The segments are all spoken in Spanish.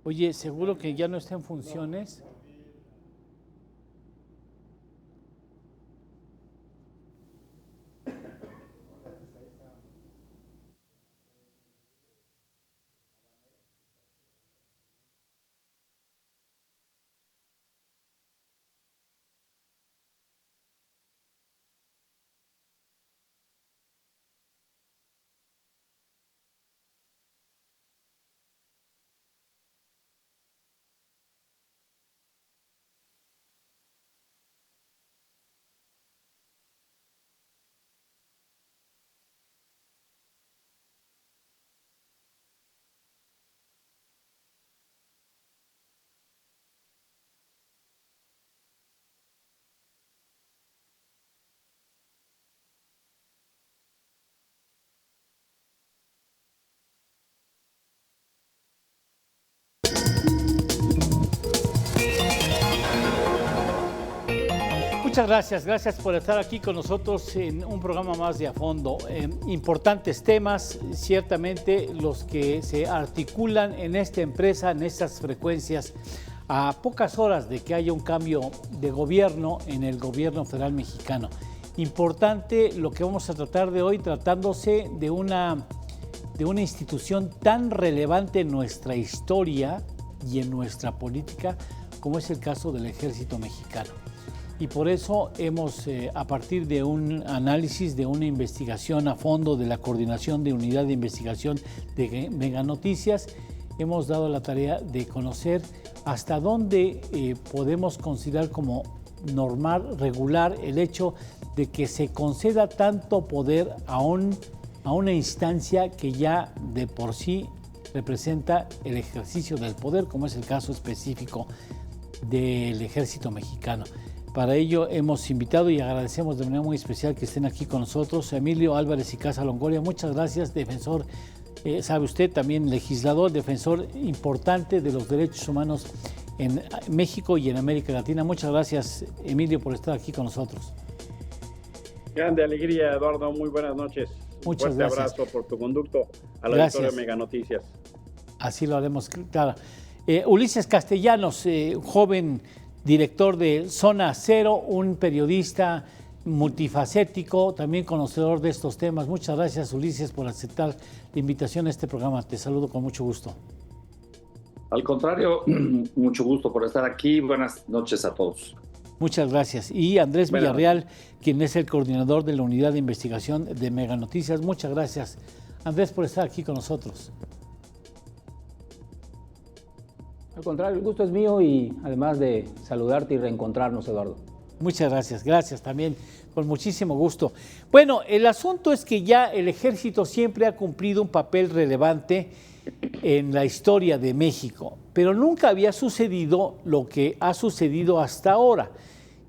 Oye, ¿seguro que ya no está en funciones? Muchas gracias, gracias por estar aquí con nosotros en un programa más de A Fondo. Importantes temas, ciertamente los que se articulan en esta empresa, en estas frecuencias, a pocas horas de que haya un cambio de gobierno en el gobierno federal mexicano. Importante lo que vamos a tratar de hoy, tratándose de una institución tan relevante en nuestra historia y en nuestra política como es el caso del Ejército Mexicano. Y por eso hemos, a partir de un análisis, de una investigación a fondo de la Coordinación de Unidad de Investigación de Mega Noticias, hemos dado la tarea de conocer hasta dónde podemos considerar como normal, regular, el hecho de que se conceda tanto poder a una instancia que ya de por sí representa el ejercicio del poder, como es el caso específico del Ejército Mexicano. Para ello hemos invitado y agradecemos de manera muy especial que estén aquí con nosotros Emilio Álvarez y Casa Longoria. Muchas gracias, defensor, sabe usted, también legislador, defensor importante de los derechos humanos en México y en América Latina. Muchas gracias, Emilio, por estar aquí con nosotros. Grande alegría, Eduardo. Muy buenas noches. Muchas Fuerte gracias. abrazo por tu conducto a la Victoria Mega Noticias. Así lo haremos, claro. Ulises Castellanos, joven director de Zona Cero, un periodista multifacético, también conocedor de estos temas. Muchas gracias, Ulises, por aceptar la invitación a este programa. Te saludo con mucho gusto. Al contrario, mucho gusto por estar aquí. Buenas noches a todos. Muchas gracias. Y Andrés Villarreal, quien es el coordinador de la Unidad de Investigación de Mega Noticias. Muchas gracias, Andrés, por estar aquí con nosotros. Al contrario, el gusto es mío y además de saludarte y reencontrarnos, Eduardo. Muchas gracias, gracias también, con muchísimo gusto. Bueno, el asunto es que ya el Ejército siempre ha cumplido un papel relevante en la historia de México, pero nunca había sucedido lo que ha sucedido hasta ahora,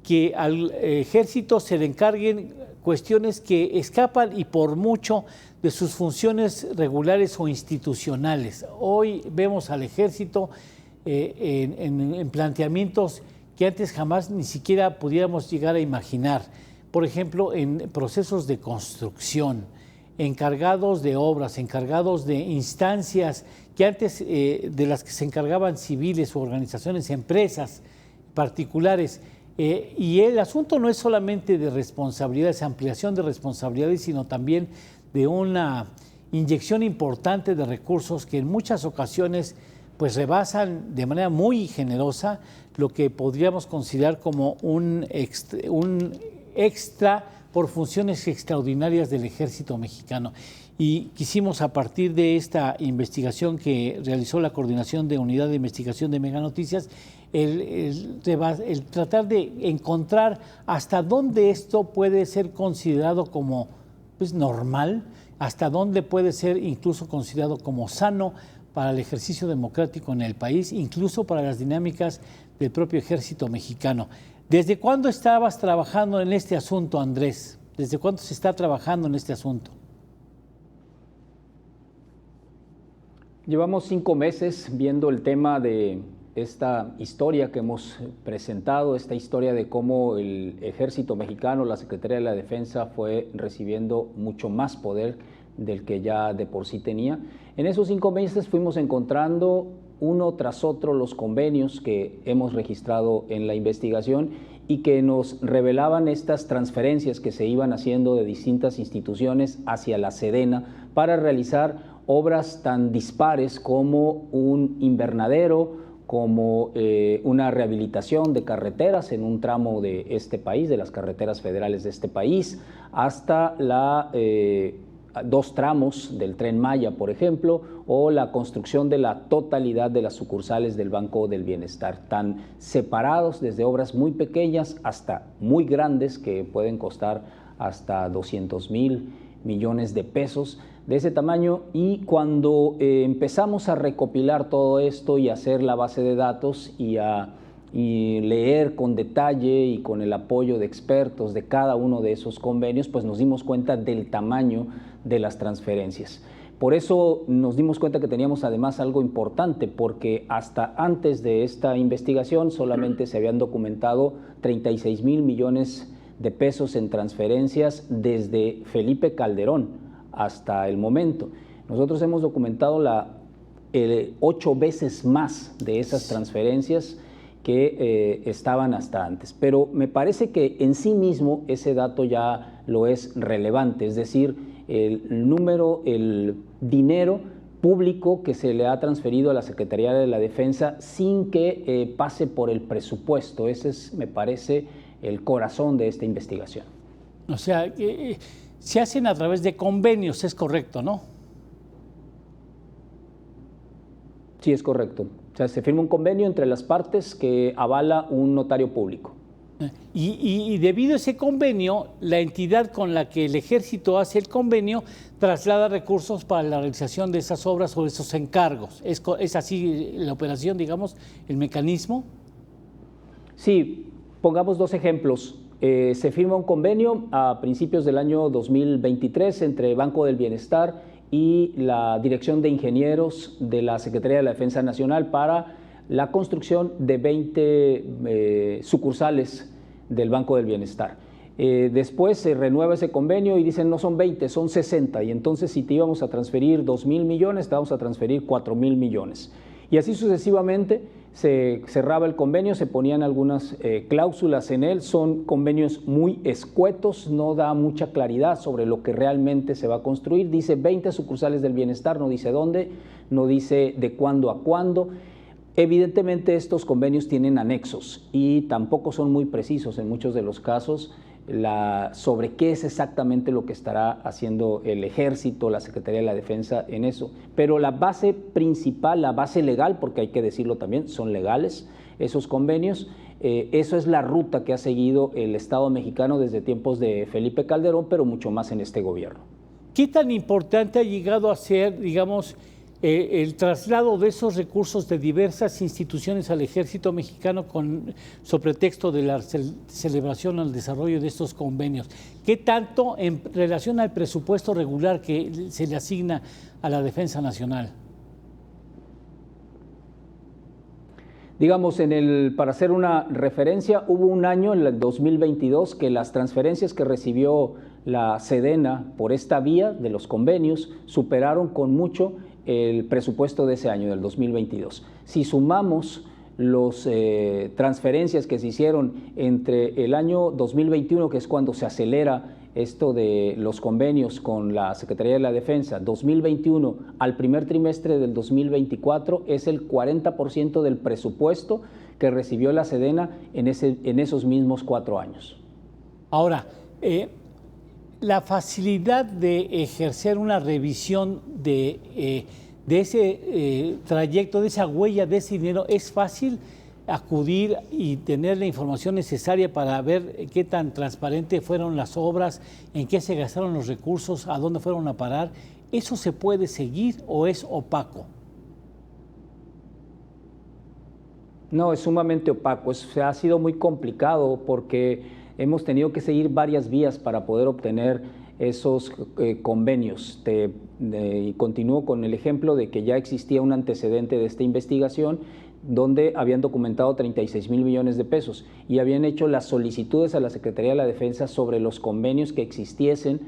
que al Ejército se le encarguen cuestiones que escapan y por mucho de sus funciones regulares o institucionales. Hoy vemos al Ejército en planteamientos que antes jamás ni siquiera pudiéramos llegar a imaginar. Por ejemplo, en procesos de construcción, encargados de obras, encargados de instancias que antes de las que se encargaban civiles o organizaciones, empresas particulares. Y el asunto no es solamente de responsabilidades, ampliación de responsabilidades, sino también de una inyección importante de recursos que en muchas ocasiones pues rebasan de manera muy generosa lo que podríamos considerar como un extra por funciones extraordinarias del Ejército Mexicano. Y quisimos, a partir de esta investigación que realizó la Coordinación de Unidad de Investigación de Mega Noticias, el tratar de encontrar hasta dónde esto puede ser considerado como pues, normal, hasta dónde puede ser incluso considerado como sano para el ejercicio democrático en el país, incluso para las dinámicas del propio Ejército Mexicano. ¿Desde cuándo estabas trabajando en este asunto, Andrés? ¿Desde cuándo se está trabajando en este asunto? Llevamos 5 meses viendo el tema de esta historia que hemos presentado, esta historia de cómo el Ejército Mexicano, la Secretaría de la Defensa, fue recibiendo mucho más poder del que ya de por sí tenía. En esos 5 meses fuimos encontrando uno tras otro los convenios que hemos registrado en la investigación y que nos revelaban estas transferencias que se iban haciendo de distintas instituciones hacia la Sedena para realizar obras tan dispares como un invernadero, como una rehabilitación de carreteras en un tramo de este país, de las carreteras federales de este país, hasta dos tramos del Tren Maya, por ejemplo, o la construcción de la totalidad de las sucursales del Banco del Bienestar, tan separados desde obras muy pequeñas hasta muy grandes que pueden costar hasta 200,000 millones de pesos, de ese tamaño. Y cuando empezamos a recopilar todo esto y hacer la base de datos y leer con detalle y con el apoyo de expertos de cada uno de esos convenios, pues nos dimos cuenta del tamaño de las transferencias. Por eso nos dimos cuenta que teníamos además algo importante, porque hasta antes de esta investigación solamente se habían documentado 36,000 millones de pesos en transferencias desde Felipe Calderón hasta el momento. Nosotros hemos documentado 8 veces más de esas transferencias que estaban hasta antes. Pero me parece que en sí mismo ese dato ya lo es relevante, es decir, el dinero público que se le ha transferido a la Secretaría de la Defensa sin que pase por el presupuesto. Ese es, me parece, el corazón de esta investigación. O sea, se hacen a través de convenios, es correcto, ¿no? Sí, es correcto. O sea, se firma un convenio entre las partes que avala un notario público. Y debido a ese convenio, la entidad con la que el Ejército hace el convenio traslada recursos para la realización de esas obras o esos encargos. ¿Es así la operación, digamos, el mecanismo? Sí, pongamos dos ejemplos. Se firma un convenio a principios del año 2023 entre Banco del Bienestar y la Dirección de Ingenieros de la Secretaría de la Defensa Nacional para la construcción de 20 sucursales del Banco del Bienestar. Después se renueva ese convenio y dicen no son 20, son 60, y entonces si te íbamos a transferir 2,000 millones, te vamos a transferir 4,000 millones. Y así sucesivamente se cerraba el convenio, se ponían algunas cláusulas en él. Son convenios muy escuetos, no da mucha claridad sobre lo que realmente se va a construir. Dice 20 sucursales del bienestar, no dice dónde, no dice de cuándo a cuándo. Evidentemente estos convenios tienen anexos y tampoco son muy precisos en muchos de los casos sobre qué es exactamente lo que estará haciendo el Ejército, la Secretaría de la Defensa en eso. Pero la base principal, la base legal, porque hay que decirlo también, son legales esos convenios. Eso es la ruta que ha seguido el Estado mexicano desde tiempos de Felipe Calderón, pero mucho más en este gobierno. ¿Qué tan importante ha llegado a ser, digamos, el traslado de esos recursos de diversas instituciones al Ejército mexicano sobre pretexto de la celebración al desarrollo de estos convenios? ¿Qué tanto en relación al presupuesto regular que se le asigna a la Defensa Nacional? Digamos, para hacer una referencia, hubo un año, en el 2022, que las transferencias que recibió la Sedena por esta vía de los convenios superaron con mucho el presupuesto de ese año, del 2022. Si sumamos las transferencias que se hicieron entre el año 2021, que es cuando se acelera esto de los convenios con la Secretaría de la Defensa, 2021 al primer trimestre del 2024, es el 40% del presupuesto que recibió la Sedena en esos mismos 4 años. Ahora, la facilidad de ejercer una revisión de ese trayecto, de esa huella, de ese dinero, ¿es fácil acudir y tener la información necesaria para ver qué tan transparente fueron las obras, en qué se gastaron los recursos, a dónde fueron a parar? ¿Eso se puede seguir o es opaco? No, es sumamente opaco. Ha sido muy complicado porque hemos tenido que seguir varias vías para poder obtener esos convenios. Y continúo con el ejemplo de que ya existía un antecedente de esta investigación donde habían documentado 36,000 millones de pesos y habían hecho las solicitudes a la Secretaría de la Defensa sobre los convenios que existiesen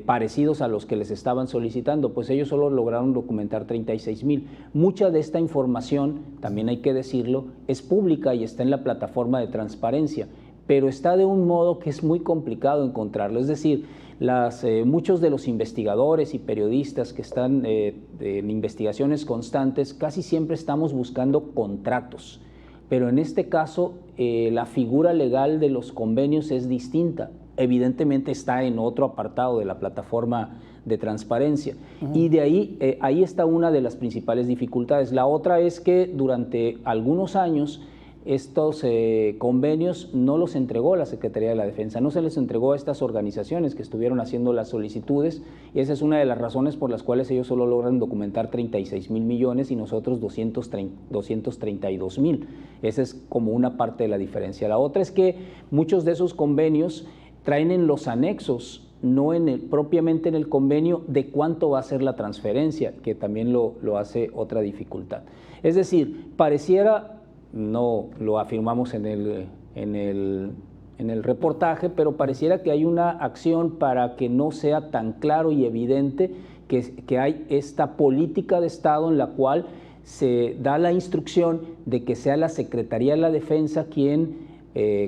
parecidos a los que les estaban solicitando, pues ellos solo lograron documentar 36,000. Mucha de esta información, también hay que decirlo, es pública y está en la plataforma de transparencia, pero está de un modo que es muy complicado encontrarlo. Es decir, muchos de los investigadores y periodistas que están en investigaciones constantes, casi siempre estamos buscando contratos, pero en este caso la figura legal de los convenios es distinta. Evidentemente está en otro apartado de la plataforma de transparencia. Y de ahí está una de las principales dificultades. La otra es que durante algunos años estos convenios no los entregó la Secretaría de la Defensa, no se les entregó a estas organizaciones que estuvieron haciendo las solicitudes, y esa es una de las razones por las cuales ellos solo logran documentar 36,000 millones y nosotros 232,000. Esa es como una parte de la diferencia. La otra es que muchos de esos convenios traen en los anexos, no propiamente en el convenio, de cuánto va a ser la transferencia, que también lo hace otra dificultad. Es decir, pareciera, no lo afirmamos en el reportaje, pero pareciera que hay una acción para que no sea tan claro y evidente que hay esta política de Estado en la cual se da la instrucción de que sea la Secretaría de la Defensa quien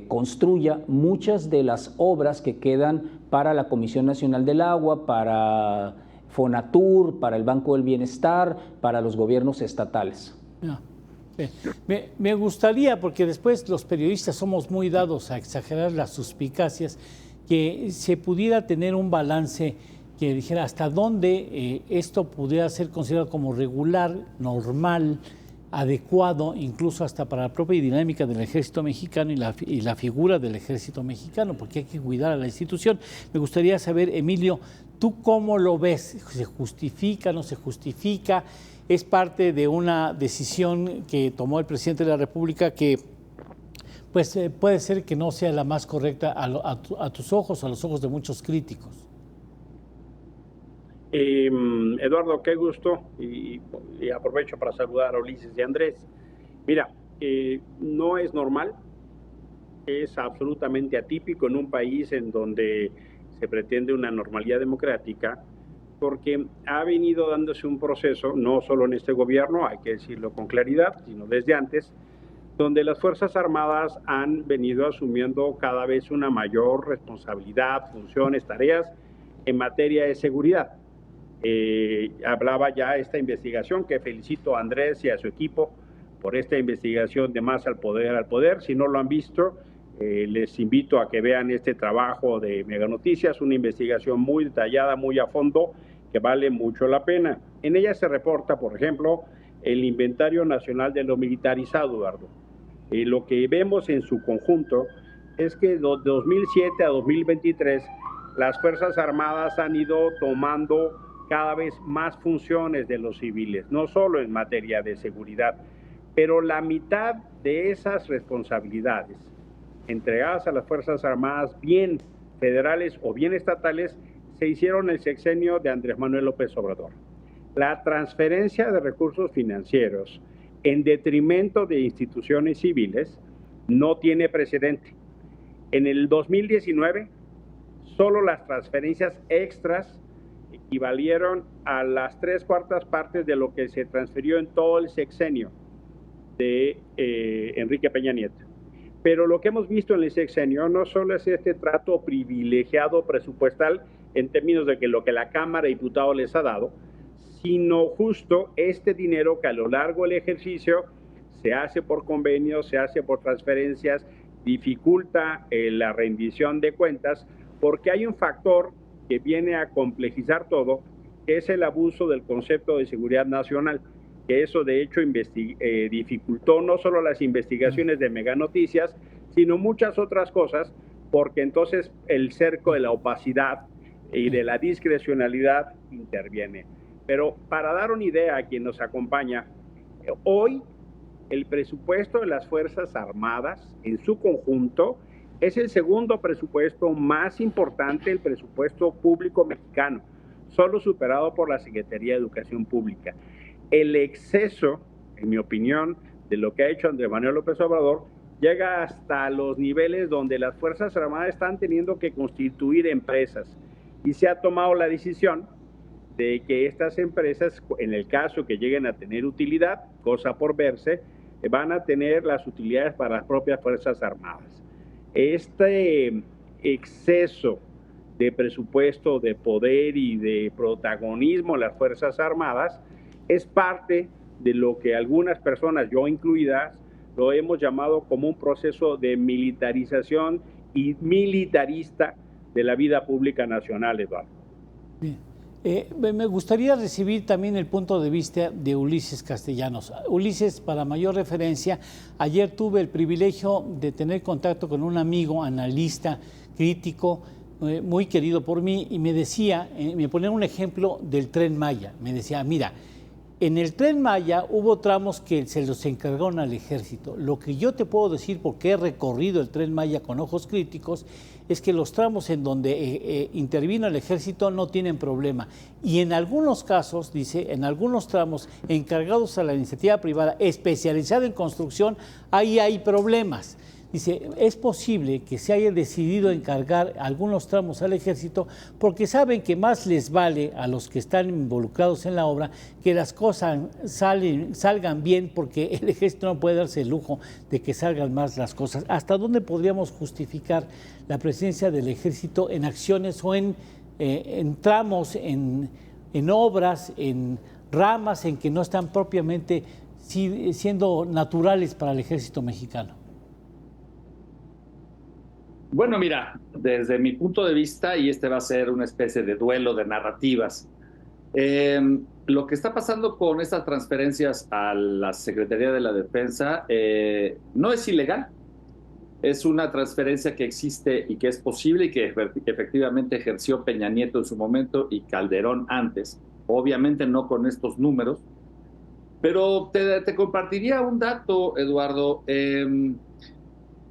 construya muchas de las obras que quedan para la Comisión Nacional del Agua, para Fonatur, para el Banco del Bienestar, para los gobiernos estatales. Me gustaría, porque después los periodistas somos muy dados a exagerar las suspicacias, que se pudiera tener un balance que dijera hasta dónde esto pudiera ser considerado como regular, normal, adecuado, incluso hasta para la propia dinámica del ejército mexicano y la figura del ejército mexicano, porque hay que cuidar a la institución. Me gustaría saber, Emilio, ¿tú cómo lo ves? ¿Se justifica, no se justifica? ¿Es parte de una decisión que tomó el presidente de la República que pues, puede ser que no sea la más correcta a tus ojos, a los ojos de muchos críticos? Eduardo, qué gusto, y aprovecho para saludar a Ulises y Andrés. Mira, no es normal, es absolutamente atípico en un país en donde se pretende una normalidad democrática, porque ha venido dándose un proceso, no solo en este gobierno, hay que decirlo con claridad, sino desde antes, donde las Fuerzas Armadas han venido asumiendo cada vez una mayor responsabilidad, funciones, tareas en materia de seguridad. Hablaba ya esta investigación, que felicito a Andrés y a su equipo por esta investigación de Más al Poder. Si no lo han visto, les invito a que vean este trabajo de Mega Noticias, una investigación muy detallada, muy a fondo, que vale mucho la pena. En ella se reporta, por ejemplo, el Inventario Nacional de lo Militarizado, Eduardo. Lo que vemos en su conjunto es que de 2007 a 2023 las Fuerzas Armadas han ido tomando cada vez más funciones de los civiles, no solo en materia de seguridad, pero la mitad de esas responsabilidades entregadas a las Fuerzas Armadas, bien federales o bien estatales, se hicieron en el sexenio de Andrés Manuel López Obrador. La transferencia de recursos financieros en detrimento de instituciones civiles no tiene precedente. En el 2019, solo las transferencias extras equivalieron a las 3/4 partes de lo que se transfirió en todo el sexenio de Enrique Peña Nieto. Pero lo que hemos visto en el sexenio no solo es este trato privilegiado presupuestal en términos de que lo que la Cámara de Diputados les ha dado, sino justo este dinero que a lo largo del ejercicio se hace por convenios, se hace por transferencias, dificulta la rendición de cuentas, porque hay un factor que viene a complejizar todo, que es el abuso del concepto de seguridad nacional, que eso de hecho dificultó no solo las investigaciones de Mega Noticias, sino muchas otras cosas, porque entonces el cerco de la opacidad y de la discrecionalidad interviene. Pero para dar una idea a quien nos acompaña, hoy el presupuesto de las Fuerzas Armadas en su conjunto es el segundo presupuesto más importante, el presupuesto público mexicano, solo superado por la Secretaría de Educación Pública. El exceso, en mi opinión, de lo que ha hecho Andrés Manuel López Obrador llega hasta los niveles donde las Fuerzas Armadas están teniendo que constituir empresas. y se ha tomado la decisión de que estas empresas, en el caso que lleguen a tener utilidad, cosa por verse, van a tener las utilidades para las propias Fuerzas Armadas. Este exceso de presupuesto, de poder y de protagonismo en las Fuerzas Armadas es parte de lo que algunas personas, yo incluidas, lo hemos llamado como un proceso de militarización y militarista de la vida pública nacional, Eduardo. Bien. Me gustaría recibir también el punto de vista de Ulises Castellanos. Ulises, para mayor referencia, ayer tuve el privilegio de tener contacto con un amigo, analista, crítico, muy querido por mí, y me decía, me ponía un ejemplo del Tren Maya. Me decía, mira, en el Tren Maya hubo tramos que se los encargaron al Ejército. Lo que yo te puedo decir, porque he recorrido el Tren Maya con ojos críticos, es que los tramos en donde intervino el Ejército no tienen problema. Y en algunos casos, dice, en algunos tramos encargados a la iniciativa privada especializada en construcción, ahí hay problemas. Dice, es posible que se haya decidido encargar algunos tramos al Ejército porque saben que más les vale a los que están involucrados en la obra que las cosas salgan bien, porque el Ejército no puede darse el lujo de que salgan más las cosas. ¿Hasta dónde podríamos justificar la presencia del Ejército en acciones o en tramos, en obras, en ramas en que no están propiamente siendo naturales para el Ejército mexicano? Bueno, mira, desde mi punto de vista, y este va a ser una especie de duelo de narrativas, lo que está pasando con estas transferencias a la Secretaría de la Defensa no es ilegal. Es una transferencia que existe y que es posible y que efectivamente ejerció Peña Nieto en su momento y Calderón antes. Obviamente no con estos números, pero te compartiría un dato, Eduardo.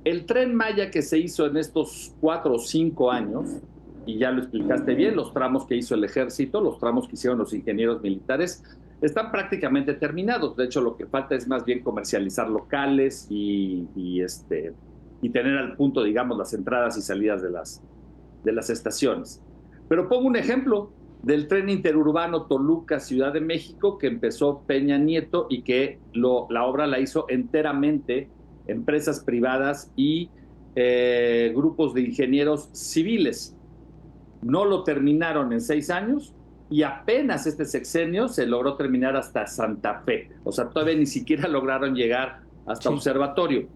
El Tren Maya que se hizo en estos 4 o 5 años, y ya lo explicaste bien, los tramos que hizo el Ejército, los tramos que hicieron los ingenieros militares, están prácticamente terminados. De hecho, lo que falta es más bien comercializar locales y tener al punto, digamos, las entradas y salidas de las estaciones. Pero pongo un ejemplo del tren interurbano Toluca-Ciudad de México, que empezó Peña Nieto y que la obra la hizo enteramente empresas privadas y grupos de ingenieros civiles. No lo terminaron en 6 años y apenas este sexenio se logró terminar hasta Santa Fe. O sea, todavía ni siquiera lograron llegar hasta Observatorio.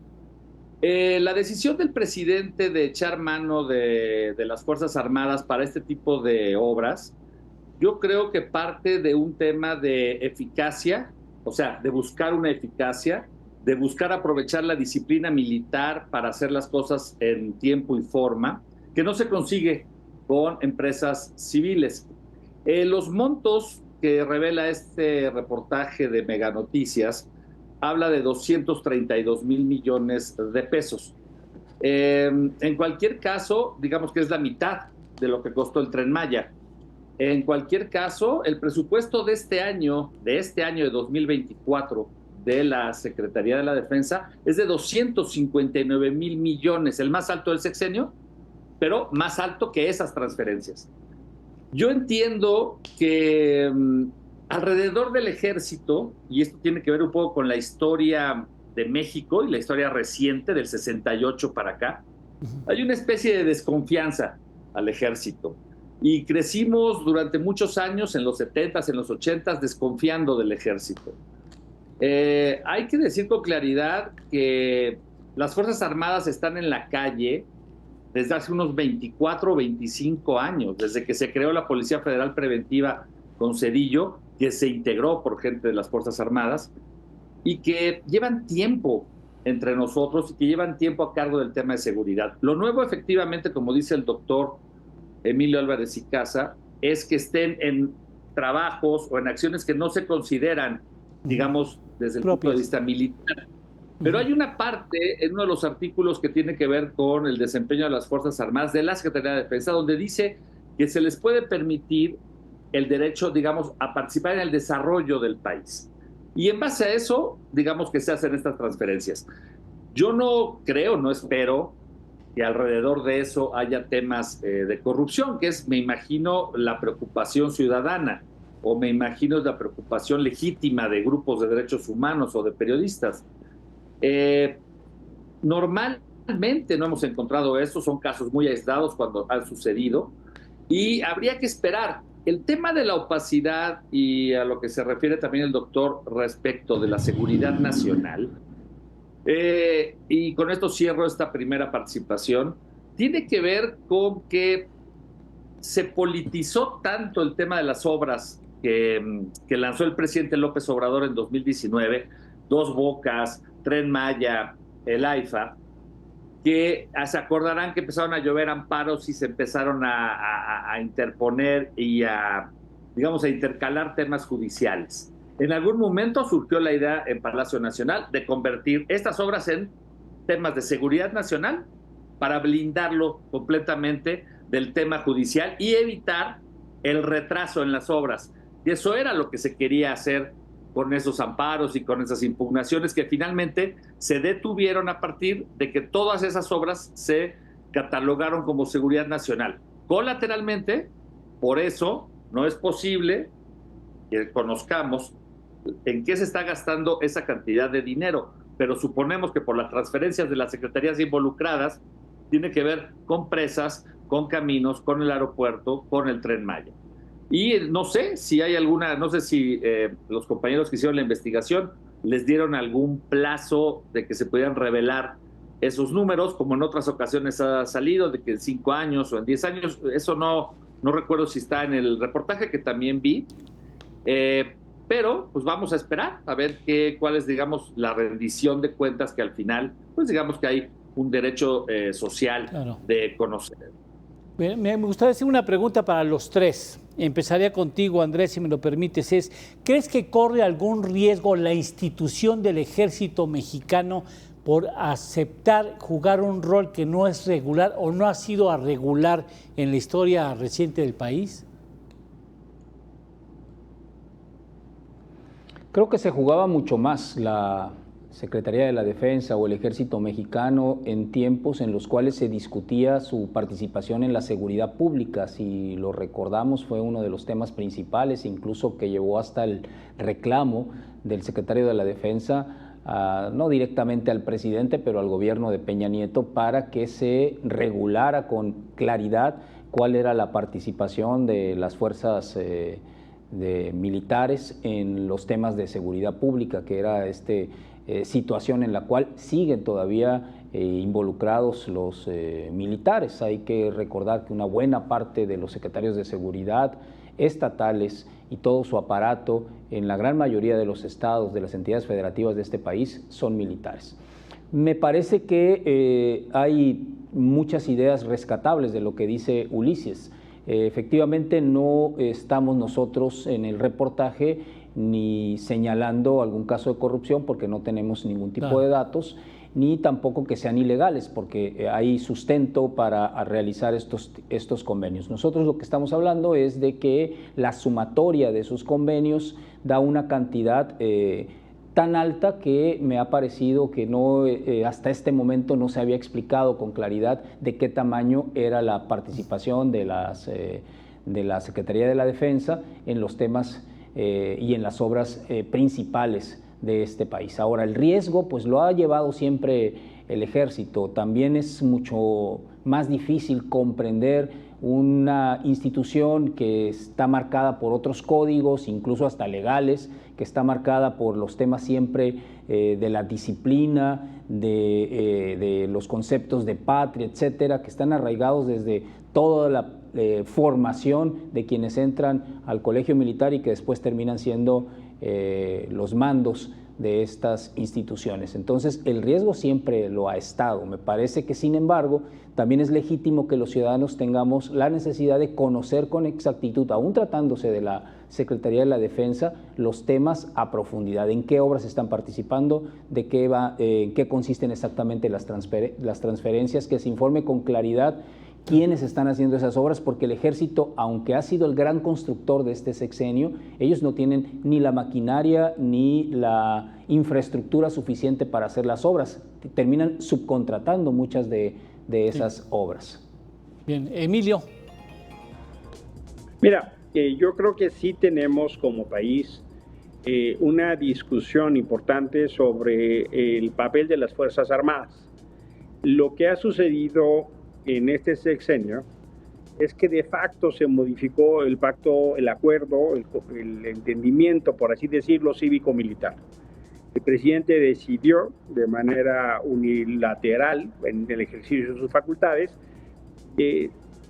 La decisión del presidente de echar mano de las Fuerzas Armadas para este tipo de obras, yo creo que parte de un tema de eficacia, o sea, de buscar una eficacia, de buscar aprovechar la disciplina militar para hacer las cosas en tiempo y forma, que no se consigue con empresas civiles. Los montos que revela este reportaje de Mega Noticias habla de 232,000 millones de pesos. En cualquier caso, digamos que es la mitad de lo que costó el Tren Maya. En cualquier caso, el presupuesto de este año de 2024, de la Secretaría de la Defensa es de 259,000 millones, el más alto del sexenio, pero más alto que esas transferencias. Yo entiendo que alrededor del Ejército, y esto tiene que ver un poco con la historia de México y la historia reciente del 68 para acá, hay una especie de desconfianza al Ejército. Y crecimos durante muchos años, en los 70s, en los 80s, desconfiando del Ejército. Hay que decir con claridad que las Fuerzas Armadas están en la calle desde hace unos 24 o 25 años, desde que se creó la Policía Federal Preventiva con Cedillo, que se integró por gente de las Fuerzas Armadas, y que llevan tiempo entre nosotros y que llevan tiempo a cargo del tema de seguridad. Lo nuevo, efectivamente, como dice el doctor Emilio Álvarez y Casa, es que estén en trabajos o en acciones que no se consideran, digamos, desde el punto de vista militar. Pero hay una parte en uno de los artículos que tiene que ver con el desempeño de las Fuerzas Armadas de la Secretaría de Defensa, donde dice que se les puede permitir el derecho, digamos, a participar en el desarrollo del país. Y en base a eso, digamos que se hacen estas transferencias. Yo no creo, no espero y alrededor de eso haya temas de corrupción, que es, me imagino, la preocupación ciudadana, o me imagino la preocupación legítima de grupos de derechos humanos o de periodistas. Normalmente no hemos encontrado eso, son casos muy aislados cuando han sucedido, y habría que esperar. El tema de la opacidad y a lo que se refiere también el doctor respecto de la seguridad nacional, y con esto cierro esta primera participación, tiene que ver con que se politizó tanto el tema de las obras que lanzó el presidente López Obrador en 2019, Dos Bocas, Tren Maya, el AIFA, que se acordarán que empezaron a llover amparos y se empezaron a interponer y digamos, a intercalar temas judiciales. En algún momento surgió la idea en Palacio Nacional de convertir estas obras en temas de seguridad nacional para blindarlo completamente del tema judicial y evitar el retraso en las obras. Y eso era lo que se quería hacer con esos amparos y con esas impugnaciones que finalmente se detuvieron a partir de que todas esas obras se catalogaron como seguridad nacional. Colateralmente, por eso no es posible que conozcamos en qué se está gastando esa cantidad de dinero, pero suponemos que por las transferencias de las secretarías involucradas tiene que ver con presas, con caminos, con el aeropuerto, con el Tren Maya. Y no sé si hay alguna, no sé si los compañeros que hicieron la investigación les dieron algún plazo de que se pudieran revelar esos números, como en otras ocasiones ha salido, de que en 5 años o en 10 años, eso no recuerdo si está en el reportaje que también vi, pero pues vamos a esperar a ver cuál es, digamos, la rendición de cuentas, que al final, pues digamos que hay un derecho social, claro, de conocer. Me gustaría hacer una pregunta para los tres. Empezaría contigo, Andrés, si me lo permites. ¿Crees que corre algún riesgo la institución del Ejército Mexicano por aceptar jugar un rol que no es regular o no ha sido regular en la historia reciente del país? Creo que se jugaba mucho más la Secretaría de la Defensa o el Ejército Mexicano en tiempos en los cuales se discutía su participación en la seguridad pública. Si lo recordamos, fue uno de los temas principales, incluso que llevó hasta el reclamo del secretario de la Defensa, no directamente al presidente, pero al gobierno de Peña Nieto, para que se regulara con claridad cuál era la participación de las fuerzas de militares en los temas de seguridad pública, que era situación en la cual siguen todavía involucrados los militares. Hay que recordar que una buena parte de los secretarios de seguridad estatales y todo su aparato en la gran mayoría de los estados, de las entidades federativas de este país, son militares. Me parece que hay muchas ideas rescatables de lo que dice Ulises. Efectivamente, no estamos nosotros en el reportaje ni señalando algún caso de corrupción, porque no tenemos ningún tipo de datos, ni tampoco que sean ilegales, porque hay sustento para realizar estos convenios. Nosotros lo que estamos hablando es de que la sumatoria de esos convenios da una cantidad tan alta que me ha parecido que no, hasta este momento no se había explicado con claridad de qué tamaño era la participación de la Secretaría de la Defensa en los temas y en las obras principales de este país. Ahora, el riesgo pues lo ha llevado siempre el Ejército. También es mucho más difícil comprender una institución que está marcada por otros códigos, incluso hasta legales, que está marcada por los temas siempre de la disciplina, de los conceptos de patria, etcétera, que están arraigados desde toda la formación de quienes entran al colegio militar y que después terminan siendo los mandos de estas instituciones. Entonces, el riesgo siempre lo ha estado. Me parece que, sin embargo, también es legítimo que los ciudadanos tengamos la necesidad de conocer con exactitud, aún tratándose de la Secretaría de la Defensa, los temas a profundidad, en qué obras están participando, de qué en qué consisten exactamente las transferencias, que se informe con claridad quiénes están haciendo esas obras, porque el Ejército, aunque ha sido el gran constructor de este sexenio, ellos no tienen ni la maquinaria ni la infraestructura suficiente para hacer las obras. Terminan subcontratando muchas de de esas obras. Bien, Emilio. Mira, yo creo que sí tenemos como país una discusión importante sobre el papel de las Fuerzas Armadas. Lo que ha sucedido en este sexenio es que de facto se modificó el pacto, el acuerdo, el entendimiento, por así decirlo, cívico-militar. El presidente decidió de manera unilateral, en el ejercicio de sus facultades,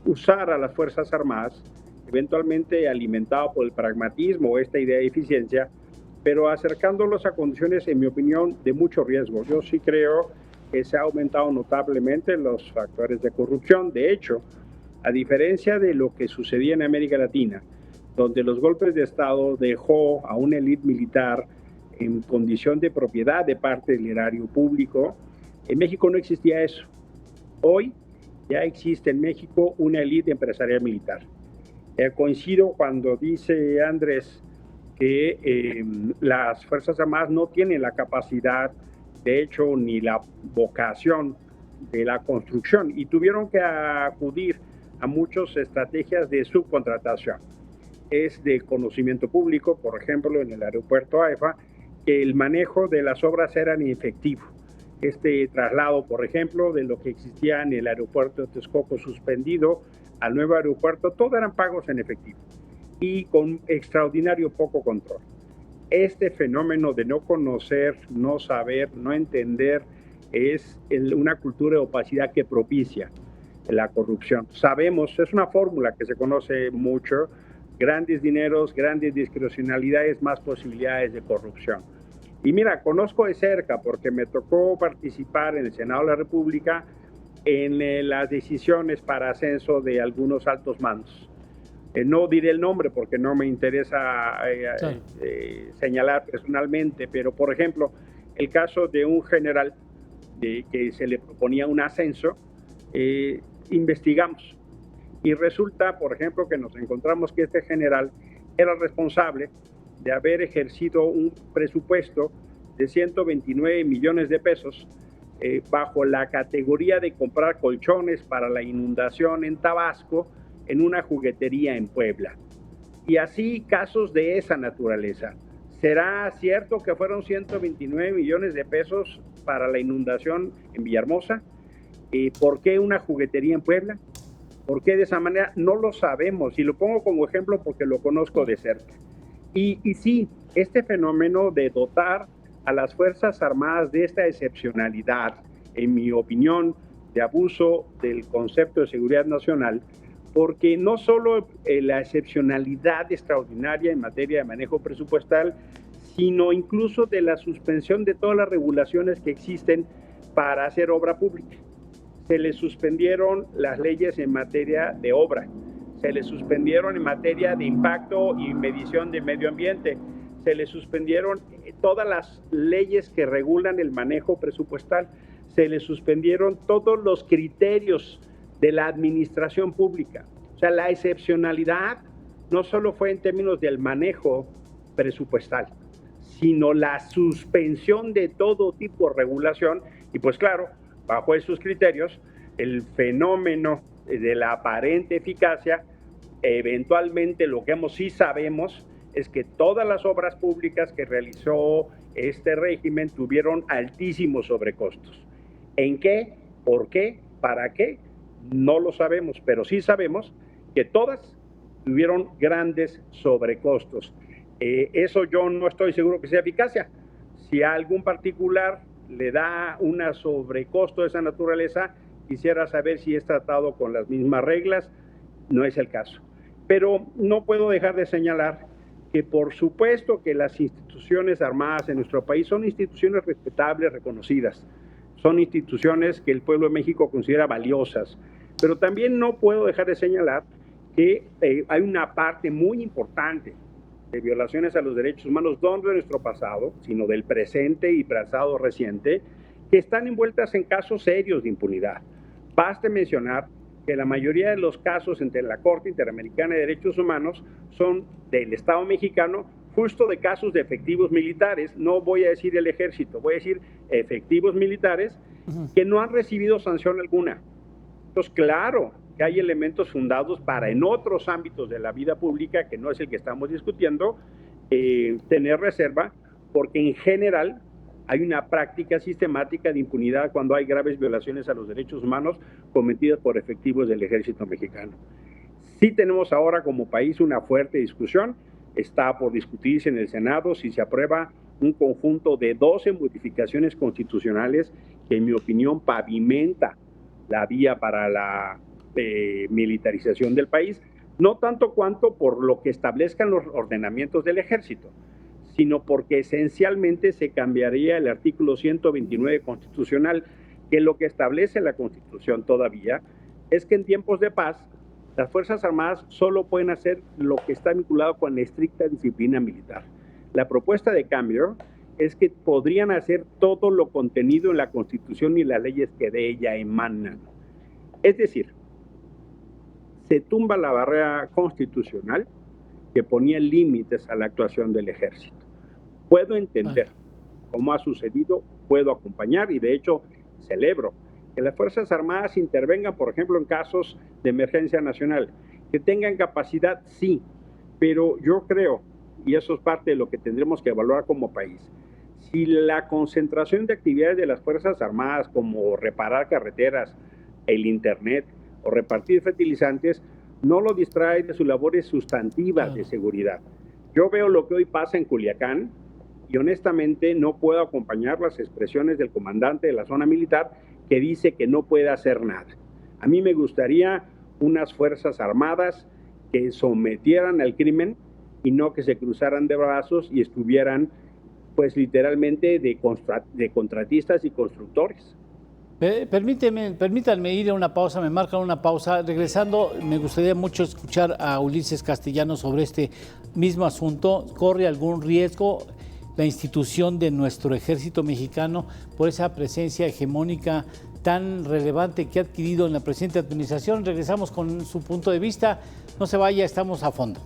usar a las Fuerzas Armadas, eventualmente alimentado por el pragmatismo o esta idea de eficiencia, pero acercándolos a condiciones, en mi opinión, de mucho riesgo. Yo sí creo que se ha aumentado notablemente los factores de corrupción. De hecho, a diferencia de lo que sucedía en América Latina, donde los golpes de Estado dejó a una élite militar en condición de propiedad de parte del erario público, en México no existía eso. Hoy ya existe en México una élite empresarial militar. Coincido cuando dice Andrés que las Fuerzas Armadas no tienen la capacidad, de hecho, ni la vocación de la construcción, y tuvieron que acudir a muchas estrategias de subcontratación. Es de conocimiento público, por ejemplo, en el aeropuerto AIFA, que el manejo de las obras era inefectivo. Este traslado, por ejemplo, de lo que existía en el aeropuerto de Texcoco suspendido al nuevo aeropuerto, todo eran pagos en efectivo y con extraordinario poco control. Este fenómeno de no conocer, no saber, no entender, es una cultura de opacidad que propicia la corrupción. Sabemos, es una fórmula que se conoce mucho: grandes dineros, grandes discrecionalidades, más posibilidades de corrupción. Y mira, conozco de cerca, porque me tocó participar en el Senado de la República en las decisiones para ascenso de algunos altos mandos. No diré el nombre porque no me interesa señalar personalmente, pero por ejemplo, el caso de un general que se le proponía un ascenso, investigamos y resulta, por ejemplo, que nos encontramos que este general era responsable de haber ejercido un presupuesto de 129 millones de pesos bajo la categoría de comprar colchones para la inundación en Tabasco en una juguetería en Puebla. Y así casos de esa naturaleza. ¿Será cierto que fueron 129 millones de pesos para la inundación en Villahermosa? ¿Por qué una juguetería en Puebla? ¿Por qué de esa manera? No lo sabemos, y lo pongo como ejemplo porque lo conozco de cerca. Y sí, este fenómeno de dotar a las Fuerzas Armadas de esta excepcionalidad, en mi opinión, de abuso del concepto de seguridad nacional, porque no solo la excepcionalidad extraordinaria en materia de manejo presupuestal, sino incluso de la suspensión de todas las regulaciones que existen para hacer obra pública. Se les suspendieron las leyes en materia de obra, se les suspendieron en materia de impacto y medición de medio ambiente, se les suspendieron todas las leyes que regulan el manejo presupuestal, se les suspendieron todos los criterios de la administración pública. O sea, la excepcionalidad no solo fue en términos del manejo presupuestal, sino la suspensión de todo tipo de regulación, y pues claro, bajo esos criterios, el fenómeno de la aparente eficacia, eventualmente lo que sí sabemos es que todas las obras públicas que realizó este régimen tuvieron altísimos sobrecostos. ¿En qué? ¿Por qué? ¿Para qué? No lo sabemos, pero sí sabemos que todas tuvieron grandes sobrecostos. Eso yo no estoy seguro que sea eficacia. Si a algún particular le da una sobrecosto de esa naturaleza, quisiera saber si es tratado con las mismas reglas. No es el caso. Pero no puedo dejar de señalar que por supuesto que las instituciones armadas en nuestro país son instituciones respetables, reconocidas. Son instituciones que el pueblo de México considera valiosas. Pero también no puedo dejar de señalar que hay una parte muy importante de violaciones a los derechos humanos, no de nuestro pasado, sino del presente y pasado reciente, que están envueltas en casos serios de impunidad. Baste mencionar que la mayoría de los casos entre la Corte Interamericana de Derechos Humanos son del Estado mexicano, justo de casos de efectivos militares, no voy a decir el ejército, voy a decir efectivos militares, que no han recibido sanción alguna, Entonces, claro que hay elementos fundados para en otros ámbitos de la vida pública, que no es el que estamos discutiendo, tener reserva, porque en general hay una práctica sistemática de impunidad cuando hay graves violaciones a los derechos humanos cometidas por efectivos del ejército mexicano. Sí tenemos ahora como país una fuerte discusión, está por discutirse en el Senado si se aprueba un conjunto de 12 modificaciones constitucionales que en mi opinión pavimenta la vía para la militarización del país, no tanto cuanto por lo que establezcan los ordenamientos del ejército, sino porque esencialmente se cambiaría el artículo 129 constitucional, que lo que establece la Constitución todavía es que en tiempos de paz las Fuerzas Armadas solo pueden hacer lo que está vinculado con la estricta disciplina militar. La propuesta de cambio es que podrían hacer todo lo contenido en la Constitución y las leyes que de ella emanan. Es decir, se tumba la barrera constitucional que ponía límites a la actuación del ejército. Puedo entender cómo ha sucedido, puedo acompañar y de hecho celebro que las Fuerzas Armadas intervengan, por ejemplo, en casos de emergencia nacional, que tengan capacidad, sí, pero yo creo, y eso es parte de lo que tendremos que evaluar como país, si la concentración de actividades de las Fuerzas Armadas, como reparar carreteras, el internet o repartir fertilizantes, no lo distrae de sus labores sustantivas de seguridad. Yo veo lo que hoy pasa en Culiacán y honestamente no puedo acompañar las expresiones del comandante de la zona militar que dice que no puede hacer nada. A mí me gustaría unas Fuerzas Armadas que sometieran al crimen y no que se cruzaran de brazos y estuvieran literalmente de contratistas y constructores. Permítanme ir a una pausa, me marcan una pausa. Regresando, me gustaría mucho escuchar a Ulises Castellanos sobre este mismo asunto. ¿Corre algún riesgo la institución de nuestro ejército mexicano por esa presencia hegemónica tan relevante que ha adquirido en la presente administración? Regresamos con su punto de vista. No se vaya, estamos a fondo.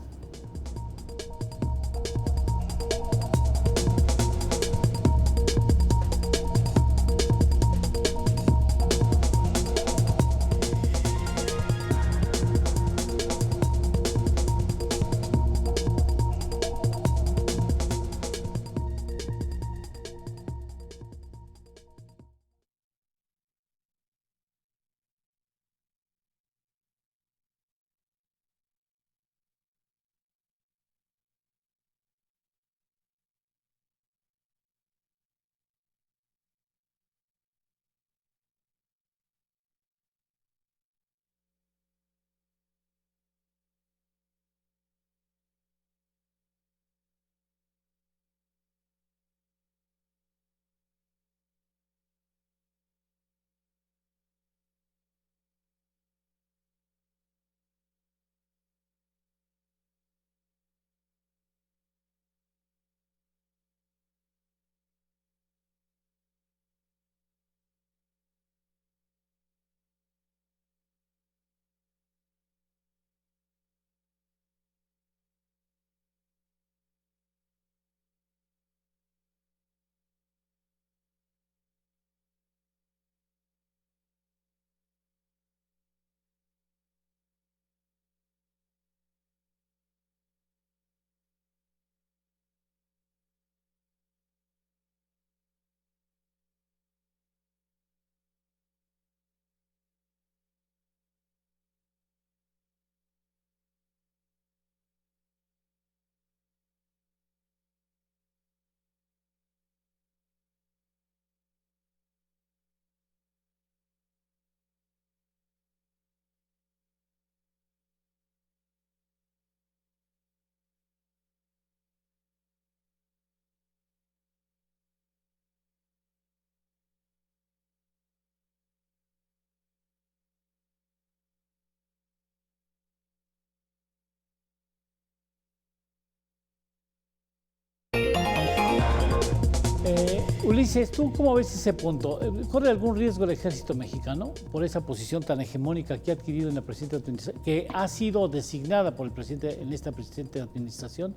Ulises, ¿tú cómo ves ese punto? ¿Corre algún riesgo el ejército mexicano por esa posición tan hegemónica que ha adquirido en la presente administración, que ha sido designada por el presidente en esta presente administración?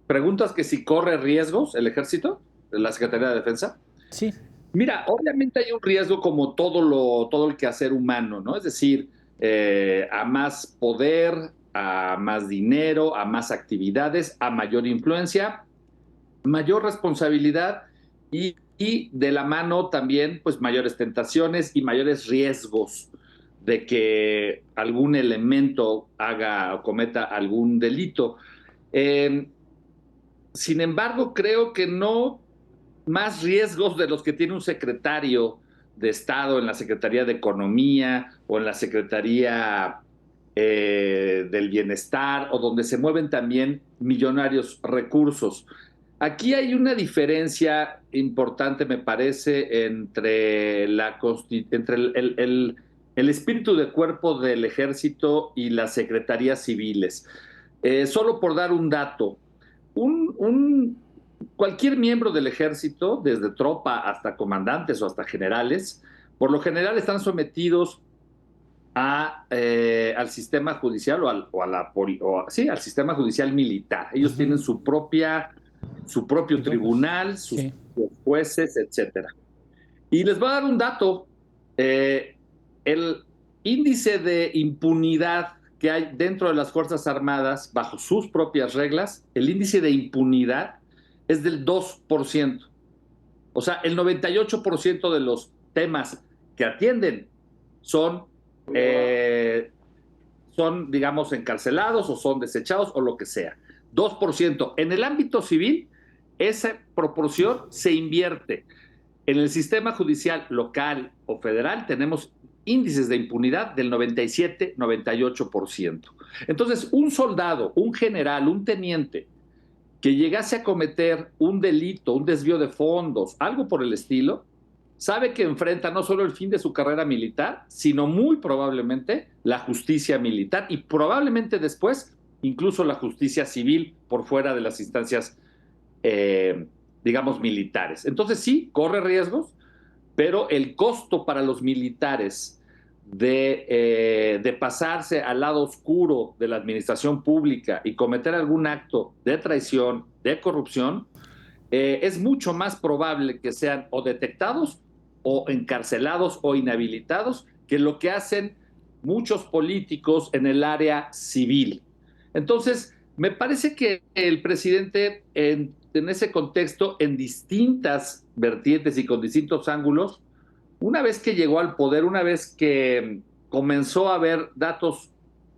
¿Preguntas que si corre riesgos el ejército, la Secretaría de Defensa? Sí. Mira, obviamente hay un riesgo como todo el quehacer humano, ¿no? Es decir, a más poder, a más dinero, a más actividades, a mayor influencia, mayor responsabilidad y de la mano también, pues mayores tentaciones y mayores riesgos de que algún elemento haga o cometa algún delito. Eh, Sin embargo, creo que no más riesgos de los que tiene un secretario de Estado en la Secretaría de Economía o en la Secretaría del Bienestar o donde se mueven también millonarios recursos. Aquí hay una diferencia importante, me parece, entre, entre el espíritu de cuerpo del ejército y las secretarías civiles. Solo por dar un dato, un, un, cualquier miembro del ejército, desde tropa hasta comandantes o hasta generales, por lo general están sometidos al sistema judicial al sistema judicial militar. Ellos tienen su propio tribunal, sus Sí. jueces, etcétera. Y les voy a dar un dato. El índice de impunidad que hay dentro de las Fuerzas Armadas, bajo sus propias reglas, el índice de impunidad es del 2%. O sea, el 98% de los temas que atienden son, digamos, encarcelados o son desechados o lo que sea. 2%. En el ámbito civil, esa proporción se invierte. En el sistema judicial local o federal tenemos índices de impunidad del 97-98%. Entonces, un soldado, un general, un teniente que llegase a cometer un delito, un desvío de fondos, algo por el estilo, sabe que enfrenta no solo el fin de su carrera militar, sino muy probablemente la justicia militar y probablemente después incluso la justicia civil por fuera de las instancias, digamos, militares. Entonces sí, corre riesgos, pero el costo para los militares de pasarse al lado oscuro de la administración pública y cometer algún acto de traición, de corrupción, es mucho más probable que sean o detectados o encarcelados o inhabilitados que lo que hacen muchos políticos en el área civil. Entonces, me parece que el presidente en ese contexto, en distintas vertientes y con distintos ángulos, una vez que llegó al poder, una vez que comenzó a haber datos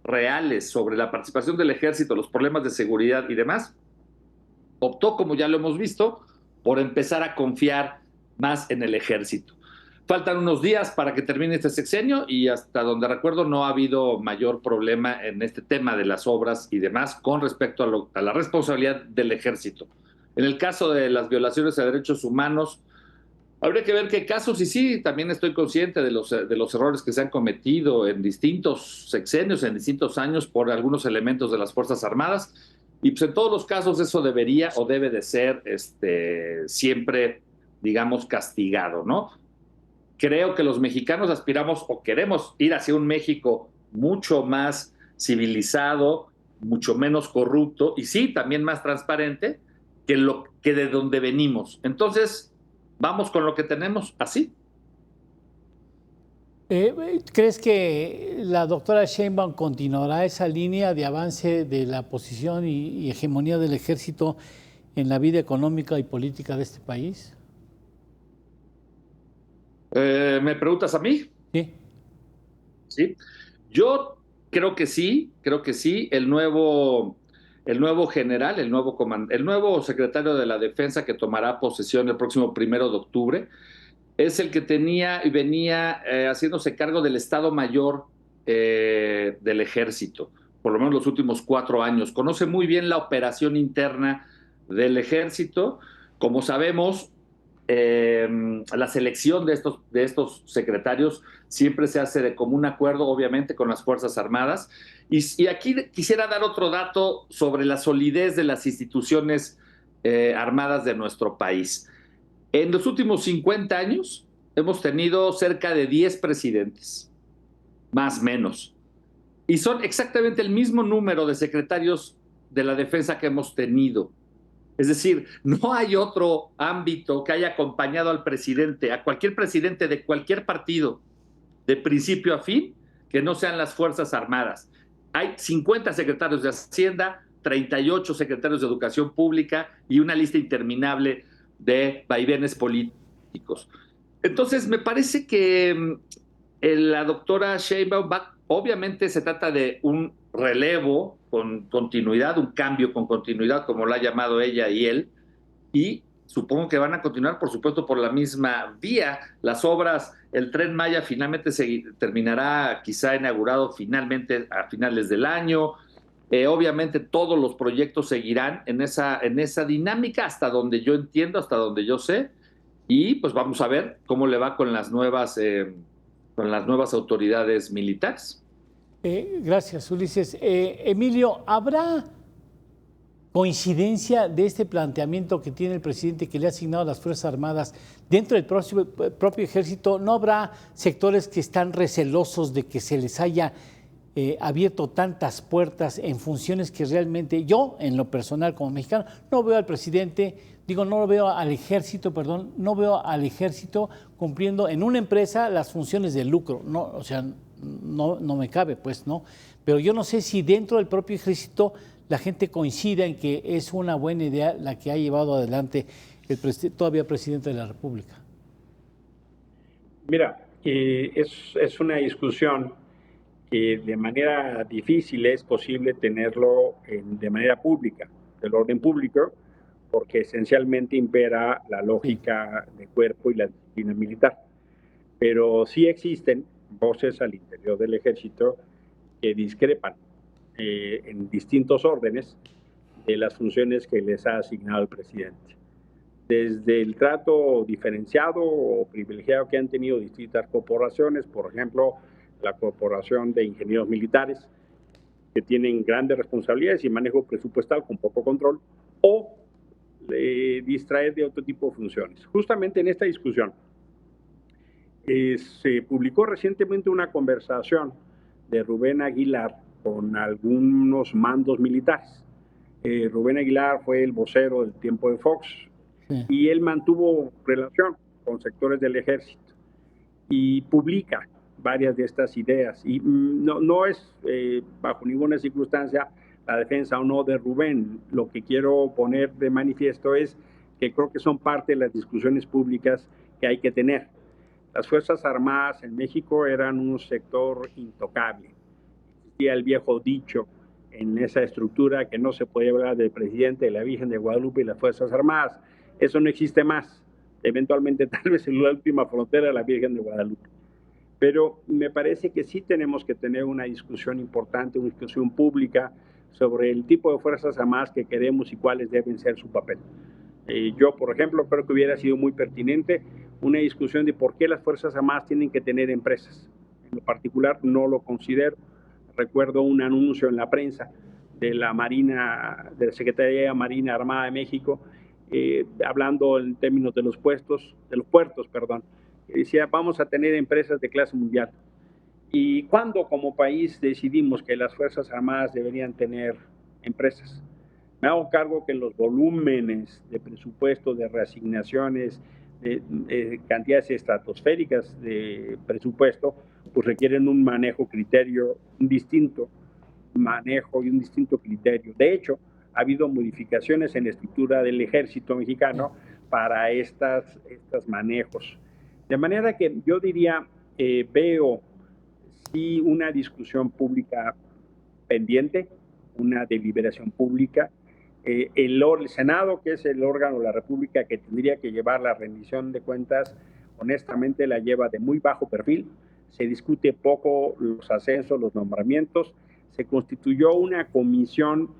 reales sobre la participación del ejército, los problemas de seguridad y demás, optó, como ya lo hemos visto, por empezar a confiar más en el ejército. Faltan unos días para que termine este sexenio y hasta donde recuerdo no ha habido mayor problema en este tema de las obras y demás con respecto a la responsabilidad del ejército. En el caso de las violaciones a derechos humanos, habría que ver qué casos, y sí, también estoy consciente de los errores que se han cometido en distintos sexenios, en distintos años, por algunos elementos de las Fuerzas Armadas, y pues en todos los casos eso debería o debe de ser siempre, digamos, castigado, ¿no? Creo que los mexicanos aspiramos o queremos ir hacia un México mucho más civilizado, mucho menos corrupto, y sí, también más transparente que de donde venimos. Entonces, vamos con lo que tenemos, así. ¿Crees que la doctora Sheinbaum continuará esa línea de avance de la posición y hegemonía del ejército en la vida económica y política de este país? ¿Me preguntas a mí? Sí. Sí. Yo creo que sí. El nuevo general, el nuevo secretario de la Defensa que tomará posesión el próximo 1 de octubre, es el que tenía y venía haciéndose cargo del Estado Mayor del Ejército, por lo menos los últimos 4 años. Conoce muy bien la operación interna del Ejército. Como sabemos, la selección de estos secretarios siempre se hace de común acuerdo, obviamente, con las Fuerzas Armadas. Y aquí quisiera dar otro dato sobre la solidez de las instituciones armadas de nuestro país. En los últimos 50 años hemos tenido cerca de 10 presidentes, más o menos. Y son exactamente el mismo número de secretarios de la defensa que hemos tenido. Es decir, no hay otro ámbito que haya acompañado al presidente, a cualquier presidente de cualquier partido, de principio a fin, que no sean las Fuerzas Armadas. Hay 50 secretarios de Hacienda, 38 secretarios de Educación Pública y una lista interminable de vaivenes políticos. Entonces, me parece que la doctora Sheinbaum obviamente se trata de un relevo con continuidad, un cambio con continuidad, como lo ha llamado ella y él, y supongo que van a continuar, por supuesto, por la misma vía. Las obras, el Tren Maya finalmente terminará quizá inaugurado finalmente a finales del año. Obviamente todos los proyectos seguirán en esa dinámica hasta donde yo entiendo, hasta donde yo sé, y pues vamos a ver cómo le va con las nuevas autoridades militares. Gracias, Ulises. Emilio, ¿habrá coincidencia de este planteamiento que tiene el presidente que le ha asignado a las Fuerzas Armadas dentro del propio ejército? ¿No habrá sectores que están recelosos de que se les haya abierto tantas puertas en funciones que realmente yo, en lo personal como mexicano, no veo al presidente, no lo veo al ejército, no veo al ejército cumpliendo en una empresa las funciones de lucro, no, o sea, no me cabe, pues, ¿no? Pero yo no sé si dentro del propio ejército la gente coincide en que es una buena idea la que ha llevado adelante el todavía presidente de la República. Mira, es una discusión que de manera difícil es posible tenerlo de manera pública, del orden público, porque esencialmente impera la lógica de cuerpo y la disciplina militar. Pero sí existen voces al interior del ejército que discrepan en distintos órdenes de las funciones que les ha asignado el presidente. Desde el trato diferenciado o privilegiado que han tenido distintas corporaciones, por ejemplo, la Corporación de Ingenieros Militares, que tienen grandes responsabilidades y manejo presupuestal con poco control, o distraer de otro tipo de funciones. Justamente en esta discusión se publicó recientemente una conversación de Rubén Aguilar con algunos mandos militares. Rubén Aguilar fue el vocero del tiempo de Fox, y él mantuvo relación con sectores del ejército y publica varias de estas ideas. Y no es bajo ninguna circunstancia la defensa o no de Rubén. Lo que quiero poner de manifiesto es que creo que son parte de las discusiones públicas que hay que tener. Las Fuerzas Armadas en México eran un sector intocable. Existía el viejo dicho en esa estructura que no se podía hablar del presidente, de la Virgen de Guadalupe y las Fuerzas Armadas. Eso no existe más. Eventualmente, tal vez en la última frontera, la Virgen de Guadalupe. Pero me parece que sí tenemos que tener una discusión importante, una discusión pública sobre el tipo de Fuerzas Armadas que queremos y cuáles deben ser su papel. Yo, por ejemplo, creo que hubiera sido muy pertinente una discusión de por qué las Fuerzas Armadas tienen que tener empresas. En lo particular, no lo considero. Recuerdo un anuncio en la prensa de la Marina, de la Secretaría de Marina Armada de México, hablando en términos de los puertos, decía, vamos a tener empresas de clase mundial. ¿Y cuándo como país decidimos que las Fuerzas Armadas deberían tener empresas? Me hago cargo que en los volúmenes de presupuesto, de reasignaciones, de cantidades estratosféricas de presupuesto, pues requieren un manejo criterio, un distinto manejo y un distinto criterio. De hecho, ha habido modificaciones en la estructura del ejército mexicano para estos manejos. De manera que yo diría, veo sí una discusión pública pendiente, una deliberación pública. El Senado, que es el órgano de la República que tendría que llevar la rendición de cuentas, honestamente la lleva de muy bajo perfil. Se discute poco los ascensos, los nombramientos. Se constituyó una comisión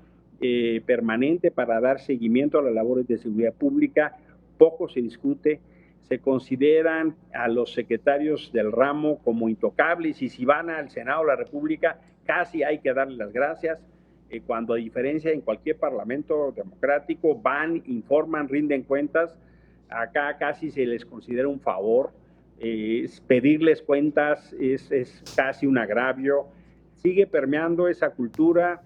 permanente para dar seguimiento a las labores de seguridad pública. Poco se discute. Se consideran a los secretarios del ramo como intocables y si van al Senado de la República casi hay que darles las gracias, cuando a diferencia en cualquier parlamento democrático van, informan, rinden cuentas. Acá casi se les considera un favor, pedirles cuentas es casi un agravio. Sigue permeando esa cultura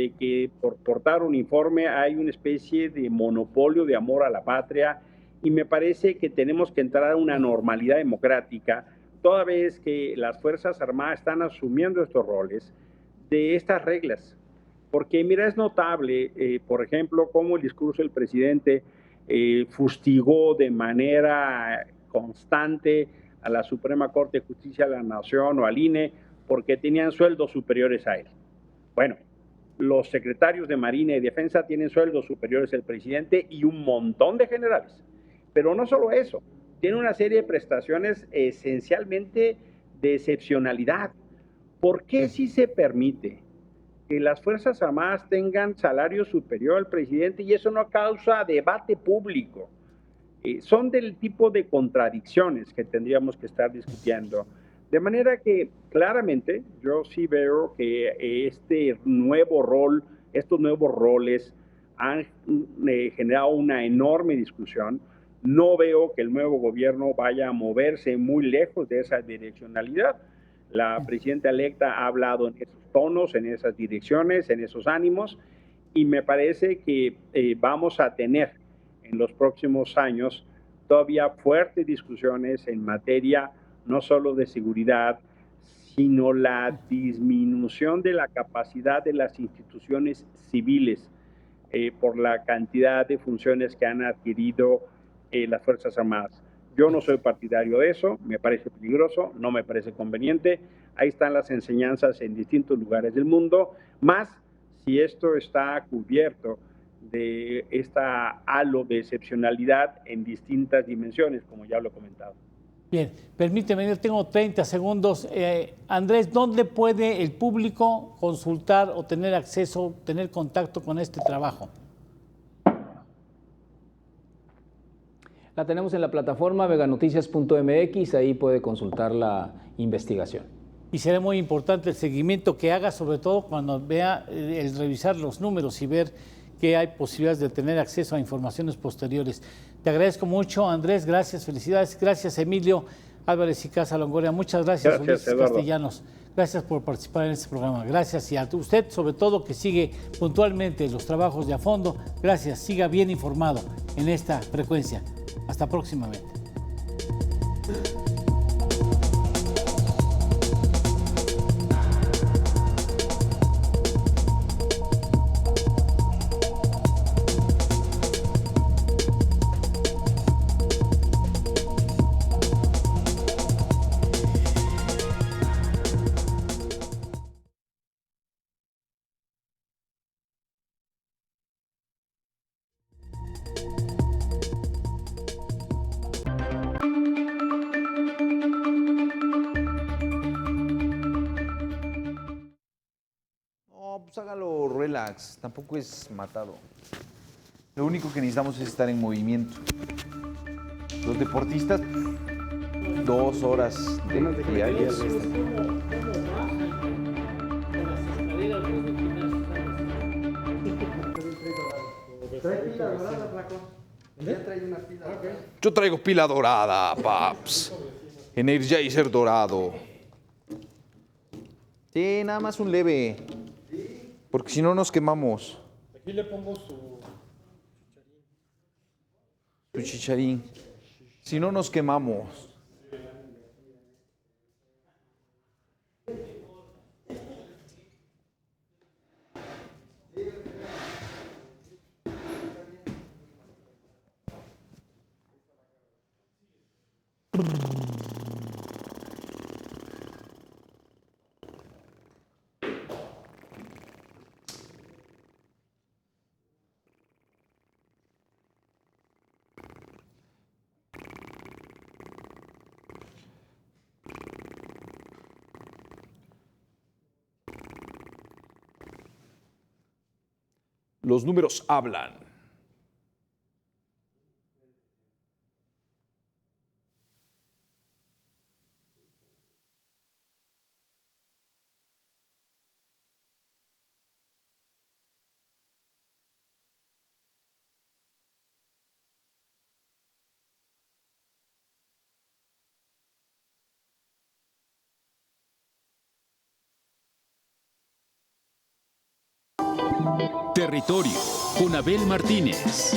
de que por portar uniforme hay una especie de monopolio de amor a la patria, y me parece que tenemos que entrar a una normalidad democrática toda vez que las Fuerzas Armadas están asumiendo estos roles de estas reglas. Porque mira, es notable, por ejemplo, cómo el discurso del presidente fustigó de manera constante a la Suprema Corte de Justicia de la Nación o al INE porque tenían sueldos superiores a él. Bueno, los secretarios de Marina y Defensa tienen sueldos superiores al presidente y un montón de generales. Pero no solo eso, tiene una serie de prestaciones esencialmente de excepcionalidad. ¿Por qué si se permite que las Fuerzas Armadas tengan salario superior al presidente y eso no causa debate público? Son del tipo de contradicciones que tendríamos que estar discutiendo. De manera que claramente yo sí veo que estos nuevos roles han generado una enorme discusión. No veo que el nuevo gobierno vaya a moverse muy lejos de esa direccionalidad. La presidenta electa ha hablado en esos tonos, en esas direcciones, en esos ánimos, y me parece que vamos a tener en los próximos años todavía fuertes discusiones en materia no solo de seguridad, sino la disminución de la capacidad de las instituciones civiles por la cantidad de funciones que han adquirido las Fuerzas Armadas. Yo no soy partidario de eso, me parece peligroso, no me parece conveniente. Ahí están las enseñanzas en distintos lugares del mundo, más si esto está cubierto de esta halo de excepcionalidad en distintas dimensiones, como ya lo he comentado. Bien, permíteme, yo tengo 30 segundos. Andrés, ¿dónde puede el público consultar o tener acceso, tener contacto con este trabajo? La tenemos en la plataforma veganoticias.mx, ahí puede consultar la investigación. Y será muy importante el seguimiento que haga, sobre todo cuando vea el revisar los números y ver que hay posibilidades de tener acceso a informaciones posteriores. Te agradezco mucho, Andrés, gracias, felicidades. Gracias, Emilio Álvarez y Casa Longoria. Muchas gracias, Ulises Castellanos. Gracias por participar en este programa. Gracias, y a usted, sobre todo, que sigue puntualmente los trabajos de a fondo. Gracias, siga bien informado en esta frecuencia. Hasta próximamente. Pues hágalo relax, tampoco es matado. Lo único que necesitamos es estar en movimiento. Los deportistas, 2 horas diarias. Yo traigo pila dorada, paps. Energizer dorado. Sí, nada más un leve. Porque si no nos quemamos. Aquí le pongo su chicharín. Su chicharín. Si no nos quemamos. Los números hablan. Territorio, con Abel Martínez.